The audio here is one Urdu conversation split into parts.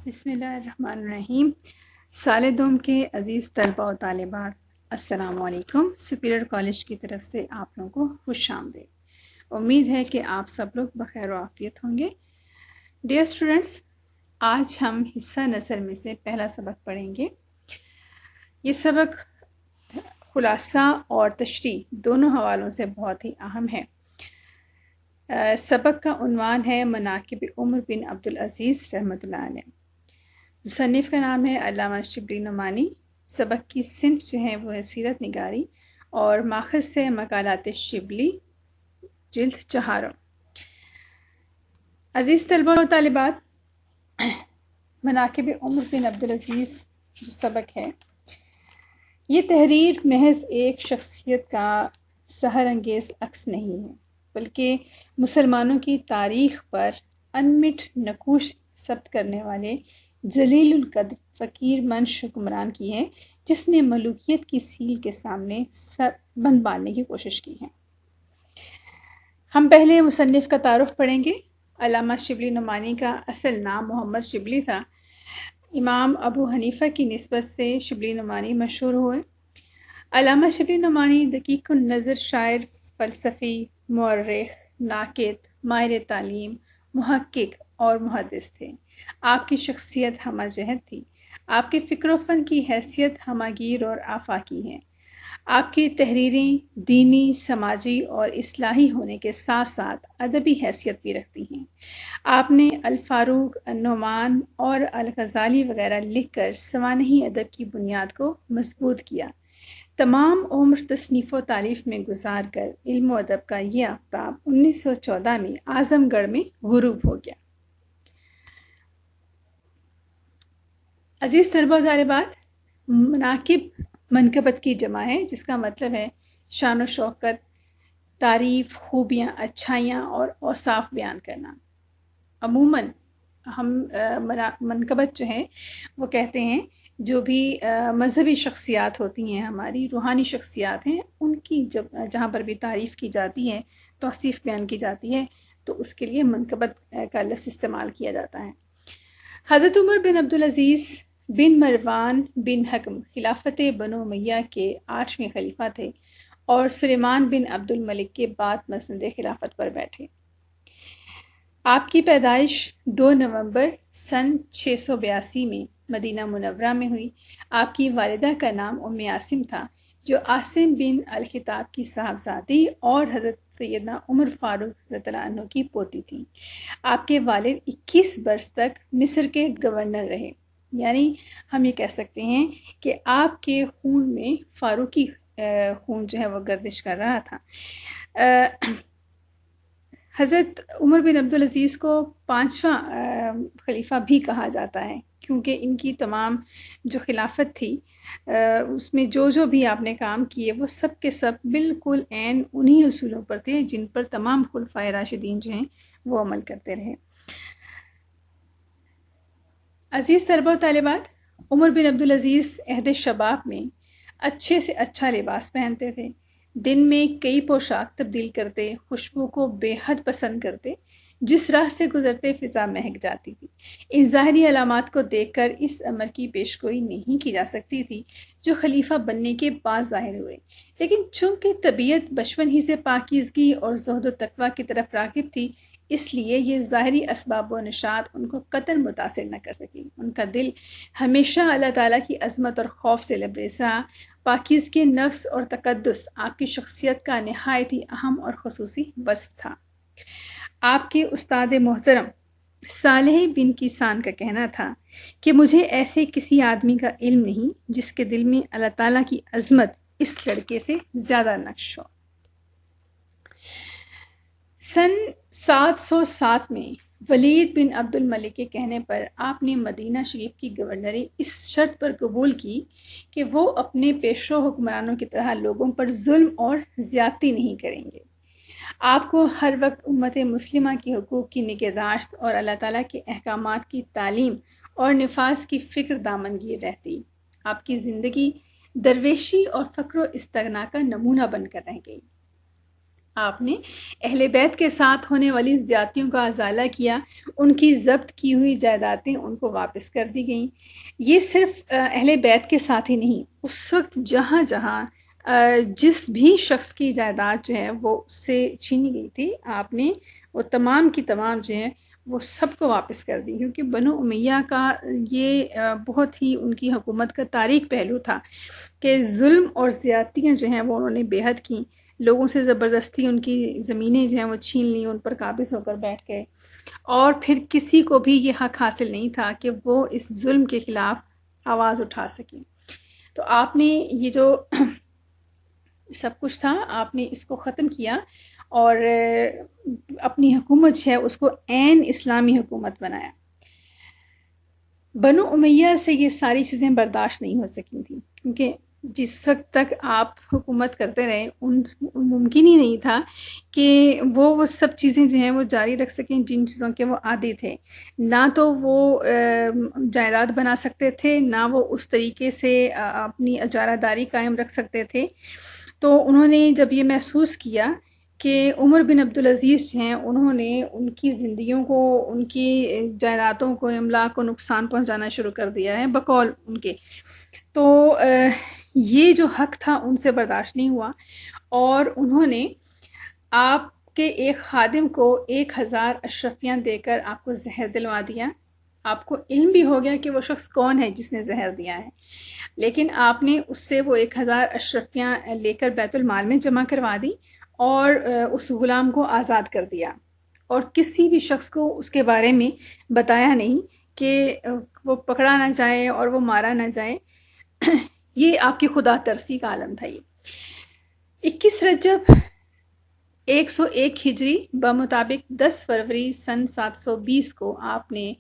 بسم اللہ الرحمن الرحیم۔ سال دوم کے عزیز طلباء و طالبات، السلام علیکم۔ سپیریئر کالج کی طرف سے آپ لوگوں کو خوش آمدید۔ امید ہے کہ آپ سب لوگ بخیر و عافیت ہوں گے۔ ڈیئر اسٹوڈنٹس، آج ہم حصہ نثر میں سے پہلا سبق پڑھیں گے۔ یہ سبق خلاصہ اور تشریح دونوں حوالوں سے بہت ہی اہم ہے۔ سبق کا عنوان ہے مناقب عمر بن عبدالعزیز رحمۃ اللہ علیہ۔ مصنف کا نام ہے علامہ شبلی نعمانی۔ سبق کی صنف جو ہے وہ ہے سیرت نگاری اور ماخذ سے مقالات شبلی جلد 4۔ عزیز طلباء و طالبات، مناقب عمر بن عبدالعزیز جو سبق ہے، یہ تحریر محض ایک شخصیت کا سحر انگیز عکس نہیں ہے، بلکہ مسلمانوں کی تاریخ پر انمٹ نقوش ثبت کرنے والے جلیل القدر فقیر منش حکمران کی ہے، جس نے ملوکیت کی سیل کے سامنے سر بند باندھنے کی کوشش کی ہے۔ ہم پہلے مصنف کا تعارف پڑھیں گے۔ علامہ شبلی نعمانی کا اصل نام محمد شبلی تھا۔ امام ابو حنیفہ کی نسبت سے شبلی نعمانی مشہور ہوئے۔ علامہ شبلی نعمانی دقیق النظر شاعر، فلسفی، مورخ، ناقد، ماہر تعلیم، محقق اور محدث تھے۔ آپ کی شخصیت ہمہ جہت تھی۔ آپ کے فکر و فن کی حیثیت ہمہ گیر اور آفاقی ہے۔ آپ کی تحریریں دینی، سماجی اور اصلاحی ہونے کے ساتھ ساتھ ادبی حیثیت بھی رکھتی ہیں۔ آپ نے الفاروق، النعمان اور الغزالی وغیرہ لکھ کر سوانحی ادب کی بنیاد کو مضبوط کیا۔ تمام عمر تصنیف و تالیف میں گزار کر علم و ادب کا یہ آفتاب 1914 میں اعظم گڑھ میں غروب ہو گیا۔ عزیز طلباء و طالبات، مناقب منقبت کی جمع ہے، جس کا مطلب ہے شان و شوکت، تعریف، خوبیاں، اچھائیاں اور اوصاف بیان کرنا۔ عموماً ہم منقبت جو ہے وہ کہتے ہیں جو بھی مذہبی شخصیات ہوتی ہیں، ہماری روحانی شخصیات ہیں، ان کی جہاں پر بھی تعریف کی جاتی ہے، توصیف بیان کی جاتی ہے، تو اس کے لیے منقبت کا لفظ استعمال کیا جاتا ہے۔ حضرت عمر بن عبدالعزیز بن مروان بن حکم خلافت بنو امیہ کے 8ویں خلیفہ تھے اور سلیمان بن عبد الملک کے بعد مسند خلافت پر بیٹھے۔ آپ کی پیدائش 2 نومبر سن 682 میں مدینہ منورہ میں ہوئی۔ آپ کی والدہ کا نام ام عاصم تھا، جو عاصم بن الخطاب کی صاحبزادی اور حضرت سیدنا عمر فاروق رضی اللہ عنہ کی پوتی تھیں۔ آپ کے والد 21 برس تک مصر کے گورنر رہے، یعنی ہم یہ کہہ سکتے ہیں کہ آپ کے خون میں فاروقی خون جو ہے وہ گردش کر رہا تھا۔ حضرت عمر بن عبدالعزیز کو 5واں خلیفہ بھی کہا جاتا ہے، کیونکہ ان کی تمام جو خلافت تھی اس میں جو بھی آپ نے کام کیے وہ سب کے سب بالکل عین انہی اصولوں پر تھے جن پر تمام خلفائے راشدین جو ہیں وہ عمل کرتے رہے۔ عزیز طلباء و طالبات، عمر بن عبدالعزیز عہد شباب میں اچھے سے اچھا لباس پہنتے تھے، دن میں کئی پوشاک تبدیل کرتے، خوشبو کو بے حد پسند کرتے، جس راہ سے گزرتے فضا مہک جاتی تھی۔ ان ظاہری علامات کو دیکھ کر اس امر کی پیشگوئی نہیں کی جا سکتی تھی جو خلیفہ بننے کے بعد ظاہر ہوئے، لیکن چونکہ طبیعت بچپن ہی سے پاکیزگی اور زہد و تقویٰ کی طرف راغب تھی، اس لیے یہ ظاہری اسباب و نشاط ان کو قطعاً متاثر نہ کر سکی۔ ان کا دل ہمیشہ اللہ تعالیٰ کی عظمت اور خوف سے لبریز رہا۔ پاکیزگی نفس اور تقدس آپ کی شخصیت کا نہایت ہی اہم اور خصوصی وصف تھا۔ آپ کے استاد محترم صالح بن کیسان کا کہنا تھا کہ مجھے ایسے کسی آدمی کا علم نہیں جس کے دل میں اللہ تعالیٰ کی عظمت اس لڑکے سے زیادہ نقش ہو۔ سن 707 میں ولید بن عبد الملک کے کہنے پر آپ نے مدینہ شریف کی گورنری اس شرط پر قبول کی کہ وہ اپنے پیشرو حکمرانوں کی طرح لوگوں پر ظلم اور زیادتی نہیں کریں گے۔ آپ کو ہر وقت امت مسلمہ کے حقوق کی نگہداشت اور اللہ تعالیٰ کے احکامات کی تعلیم اور نفاذ کی فکر دامنگیر رہتی۔ آپ کی زندگی درویشی اور فقر و استغنا کا نمونہ بن کر رہ گئی۔ آپ نے اہل بیت کے ساتھ ہونے والی زیادتیوں کا ازالہ کیا، ان کی ضبط کی ہوئی جائیدادیں ان کو واپس کر دی گئیں۔ یہ صرف اہل بیت کے ساتھ ہی نہیں، اس وقت جہاں جہاں جس بھی شخص کی جائیداد جو ہے وہ اس سے چھینی گئی تھی، آپ نے وہ تمام کی تمام جو ہے وہ سب کو واپس کر دی، کیونکہ بنو امیہ کا یہ بہت ہی ان کی حکومت کا تاریک پہلو تھا کہ ظلم اور زیادتیاں جو ہیں وہ انہوں نے بے حد کی، لوگوں سے زبردستی ان کی زمینیں جو ہیں وہ چھین لیں، ان پر قابض ہو کر بیٹھ گئے، اور پھر کسی کو بھی یہ حق حاصل نہیں تھا کہ وہ اس ظلم کے خلاف آواز اٹھا سکیں۔ تو آپ نے یہ جو سب کچھ تھا، آپ نے اس کو ختم کیا اور اپنی حکومت جو ہے اس کو عین اسلامی حکومت بنایا۔ بنو امیہ سے یہ ساری چیزیں برداشت نہیں ہو سکی تھیں، کیونکہ جس وقت تک آپ حکومت کرتے رہے ممکن ہی نہیں تھا کہ وہ سب چیزیں جو ہیں وہ جاری رکھ سکیں جن چیزوں کے وہ عادی تھے۔ نہ تو وہ جائیداد بنا سکتے تھے، نہ وہ اس طریقے سے اپنی اجارہ داری قائم رکھ سکتے تھے۔ تو انہوں نے جب یہ محسوس کیا کہ عمر بن عبدالعزیز جو ہیں انہوں نے ان کی زندگیوں کو، ان کی جائیدادوں کو، املاک کو نقصان پہنچانا شروع کر دیا ہے بقول ان کے، تو یہ جو حق تھا ان سے برداشت نہیں ہوا، اور انہوں نے آپ کے ایک خادم کو 1000 اشرفیاں دے کر آپ کو زہر دلوا دیا۔ آپ کو علم بھی ہو گیا کہ وہ شخص کون ہے جس نے زہر دیا ہے، لیکن آپ نے اس سے وہ 1000 اشرفیاں لے کر بیت المال میں جمع کروا دی اور اس غلام کو آزاد کر دیا، اور کسی بھی شخص کو اس کے بارے میں بتایا نہیں کہ وہ پکڑا نہ جائے اور وہ مارا نہ جائے۔ یہ آپ کی خدا ترسی کا عالم تھا۔ یہ 21 رجب 101 ہجری بمطابق 10 فروری سن 720 کو آپ نے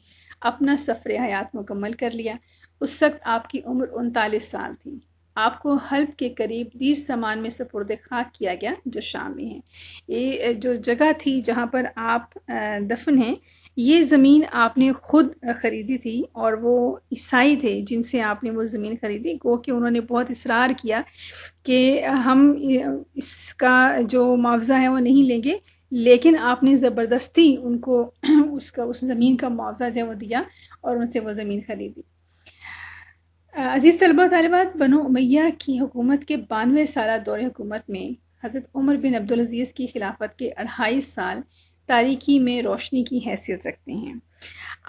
اپنا سفر حیات مکمل کر لیا۔ اس وقت آپ کی عمر 39 سال تھی۔ آپ کو حلب کے قریب دیر سامان میں سپرد خاک کیا گیا جو شام میں ہے۔ یہ جو جگہ تھی جہاں پر آپ دفن ہیں، یہ زمین آپ نے خود خریدی تھی، اور وہ عیسائی تھے جن سے آپ نے وہ زمین خریدی، گو کہ انہوں نے بہت اصرار کیا کہ ہم اس کا جو معاوضہ ہے وہ نہیں لیں گے، لیکن آپ نے زبردستی ان کو اس زمین کا معاوضہ جو وہ دیا اور ان سے وہ زمین خریدی۔ عزیز طلبہ طالبات، بنو امیہ کی حکومت کے 92 سالہ دور حکومت میں حضرت عمر بن عبدالعزیز کی خلافت کے 28 سال تاریکی میں روشنی کی حیثیت رکھتے ہیں۔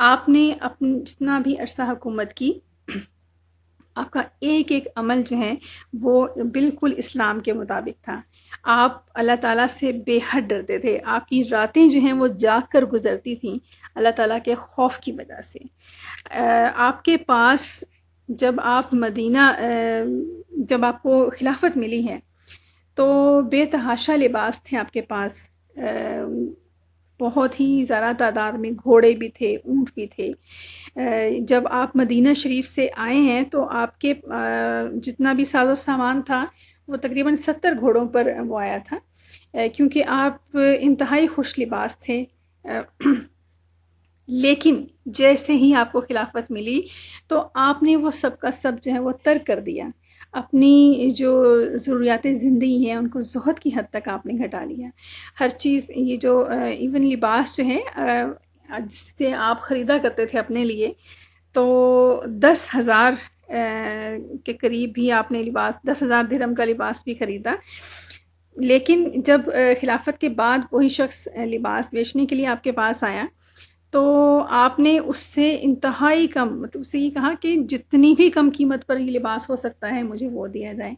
آپ نے اپنا جتنا بھی عرصہ حکومت کی، آپ کا ایک ایک عمل جو ہے وہ بالکل اسلام کے مطابق تھا۔ آپ اللہ تعالیٰ سے بے حد ڈرتے تھے، آپ کی راتیں جو ہیں وہ جاگ کر گزرتی تھیں اللہ تعالیٰ کے خوف کی وجہ سے۔ آپ کے پاس جب آپ جب آپ کو خلافت ملی ہے تو بے تحاشا لباس تھے آپ کے پاس، بہت ہی زیادہ تعداد میں گھوڑے بھی تھے، اونٹ بھی تھے۔ جب آپ مدینہ شریف سے آئے ہیں تو آپ کے جتنا بھی ساز و سامان تھا وہ تقریباً 70 گھوڑوں پر وہ آیا تھا، کیونکہ آپ انتہائی خوش لباس تھے۔ لیکن جیسے ہی آپ کو خلافت ملی تو آپ نے وہ سب کا سب جو ہے وہ ترک کر دیا، اپنی جو ضروریات زندگی ہیں ان کو زہد کی حد تک آپ نے گھٹا لیا۔ ہر چیز، یہ جو ایون لباس جو ہے جس سے آپ خریدا کرتے تھے اپنے لیے، تو 10,000 کے قریب بھی آپ نے لباس، 10,000 درہم کا لباس بھی خریدا، لیکن جب خلافت کے بعد وہی شخص لباس بیچنے کے لیے آپ کے پاس آیا تو آپ نے اس سے انتہائی کم، مطلب اسے یہ کہا کہ جتنی بھی کم قیمت پر یہ لباس ہو سکتا ہے مجھے وہ دیا جائے۔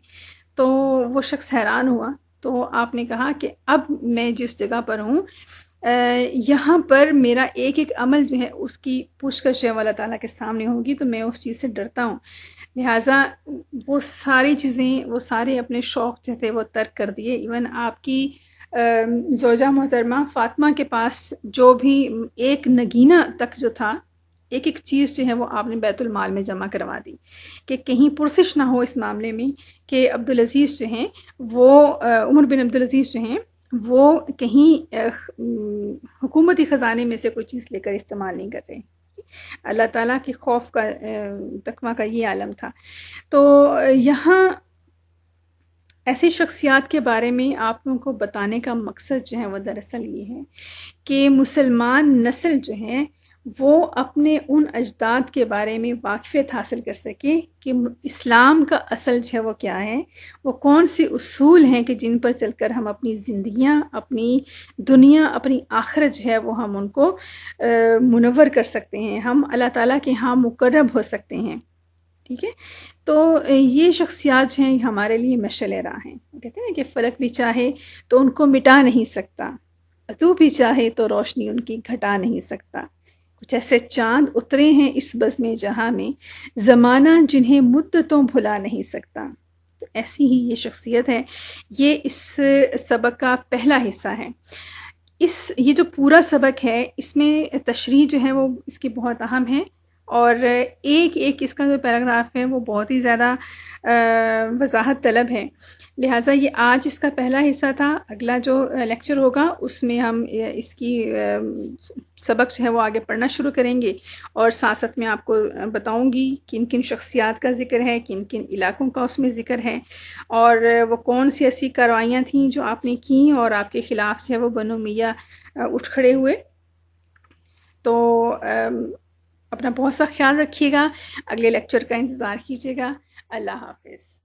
تو وہ شخص حیران ہوا، تو آپ نے کہا کہ اب میں جس جگہ پر ہوں یہاں پر میرا ایک ایک عمل جو ہے اس کی پوچھ گچھ اللہ تعالیٰ کے سامنے ہوگی، تو میں اس چیز سے ڈرتا ہوں، لہٰذا وہ ساری چیزیں، وہ سارے اپنے شوق جو تھے وہ ترک کر دیے۔ ایون آپ کی زوجہ محترمہ فاطمہ کے پاس جو بھی ایک نگینہ تک جو تھا، ایک ایک چیز جو ہے وہ آپ نے بیت المال میں جمع کروا دی کہ کہیں پرسش نہ ہو اس معاملے میں کہ عبدالعزیز جو ہیں وہ عمر بن عبدالعزیز جو ہیں وہ کہیں حکومتی خزانے میں سے کوئی چیز لے کر استعمال نہیں کر رہے۔ اللہ تعالیٰ کے خوف کا تقویٰ کا یہ عالم تھا۔ تو یہاں ایسی شخصیات کے بارے میں آپ لوگوں کو بتانے کا مقصد جو ہے وہ دراصل یہ ہے کہ مسلمان نسل جو ہے وہ اپنے ان اجداد کے بارے میں واقفیت حاصل کر سکے کہ اسلام کا اصل جو ہے وہ کیا ہے، وہ کون سی اصول ہیں کہ جن پر چل کر ہم اپنی زندگیاں، اپنی دنیا، اپنی آخرت جو ہے وہ ہم ان کو منور کر سکتے ہیں، ہم اللہ تعالیٰ کے ہاں مقرب ہو سکتے ہیں. ٹھیک ہے، تو یہ شخصیات جو ہیں یہ ہمارے لیے مشعل راہ ہیں. کہتے ہیں کہ فلک بھی چاہے تو ان کو مٹا نہیں سکتا، تو بھی چاہے تو روشنی ان کی گھٹا نہیں سکتا. کچھ ایسے چاند اترے ہیں اس بزم جہاں میں، زمانہ جنہیں مدتوں بھلا نہیں سکتا. تو ایسی ہی یہ شخصیت ہے. یہ اس سبق کا پہلا حصہ ہے. یہ جو پورا سبق ہے اس میں تشریح جو ہے وہ اس کی بہت اہم ہے، اور ایک ایک اس کا جو پیراگراف ہے وہ بہت ہی زیادہ وضاحت طلب ہے. لہٰذا یہ آج اس کا پہلا حصہ تھا. اگلا جو لیکچر ہوگا اس میں ہم اس کی سبق جو ہے وہ آگے پڑھنا شروع کریں گے، اور ساتھ ساتھ میں آپ کو بتاؤں گی کن کن شخصیات کا ذکر ہے، کن کن علاقوں کا اس میں ذکر ہے، اور وہ کون سی ایسی کارروائیاں تھیں جو آپ نے کیں اور آپ کے خلاف جو ہے وہ بنو امیہ اٹھ کھڑے ہوئے. تو اپنا بہت سا خیال رکھیے گا، اگلے لیکچر کا انتظار کیجیے گا. اللہ حافظ.